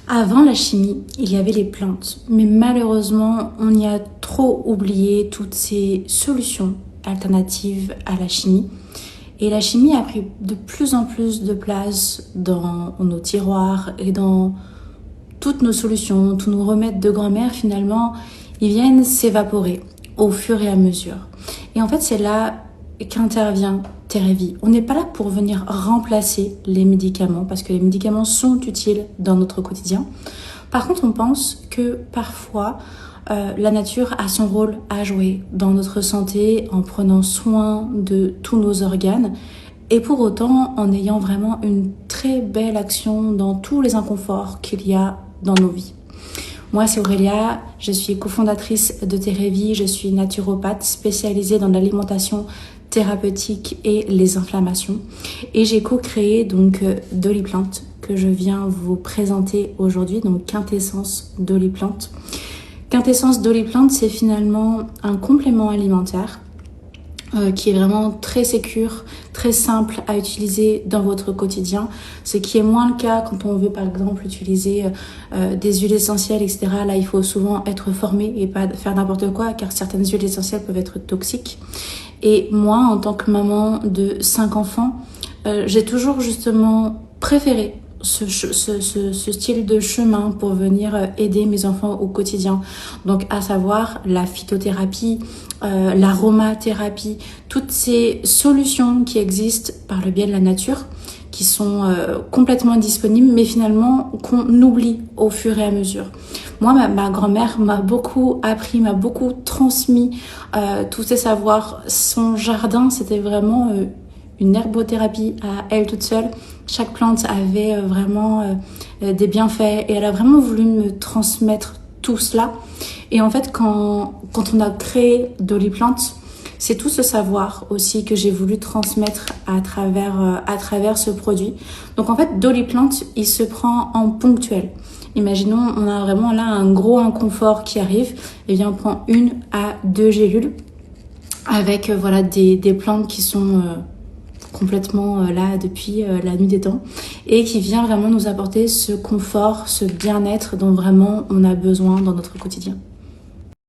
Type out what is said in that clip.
Avant la chimie, il y avait les plantes, mais malheureusement, on y a trop oublié toutes ces solutions alternatives à la chimie. Et la chimie a pris de plus en plus de place dans nos tiroirs et dans toutes nos solutions, tous nos remèdes de grand-mère finalement, ils viennent s'évaporer au fur et à mesure. Et en fait, c'est là qu'intervient Thérèvie. On n'est pas là pour venir remplacer les médicaments, parce que les médicaments sont utiles dans notre quotidien. Par contre, on pense que parfois, la nature a son rôle à jouer dans notre santé en prenant soin de tous nos organes et pour autant en ayant vraiment une très belle action dans tous les inconforts qu'il y a dans nos vies. Moi, c'est Aurélia, je suis cofondatrice de Thérèvie, je suis naturopathe spécialisée dans l'alimentation thérapeutique et les inflammations. Et j'ai co-créé donc Doliplant que je viens vous présenter aujourd'hui, donc Quintessence Doliplant. Quintessence Doliplant, c'est finalement un complément alimentaire qui est vraiment très sécure, très simple à utiliser dans votre quotidien, ce qui est moins le cas quand on veut par exemple utiliser des huiles essentielles, etc. Là, il faut souvent être formé et pas faire n'importe quoi, car certaines huiles essentielles peuvent être toxiques. Et moi, en tant que maman de 5 enfants, j'ai toujours justement préféré ce style de chemin pour venir aider mes enfants au quotidien. Donc à savoir la phytothérapie, l'aromathérapie, toutes ces solutions qui existent par le biais de la nature, qui sont complètement disponibles, mais finalement qu'on oublie au fur et à mesure. Moi, ma grand-mère m'a beaucoup appris, m'a beaucoup transmis tous ces savoirs. Son jardin, c'était vraiment une herbothérapie à elle toute seule. Chaque plante avait vraiment des bienfaits et elle a vraiment voulu me transmettre tout cela. Et en fait, quand on a créé Doliplant, c'est tout ce savoir aussi que j'ai voulu transmettre à travers ce produit. Donc en fait, Doliplant, il se prend en ponctuel. Imaginons, on a vraiment là un gros inconfort qui arrive, et bien on prend 1 à 2 gélules avec voilà des plantes qui sont complètement là depuis la nuit des temps et qui vient vraiment nous apporter ce confort, ce bien-être dont vraiment on a besoin dans notre quotidien.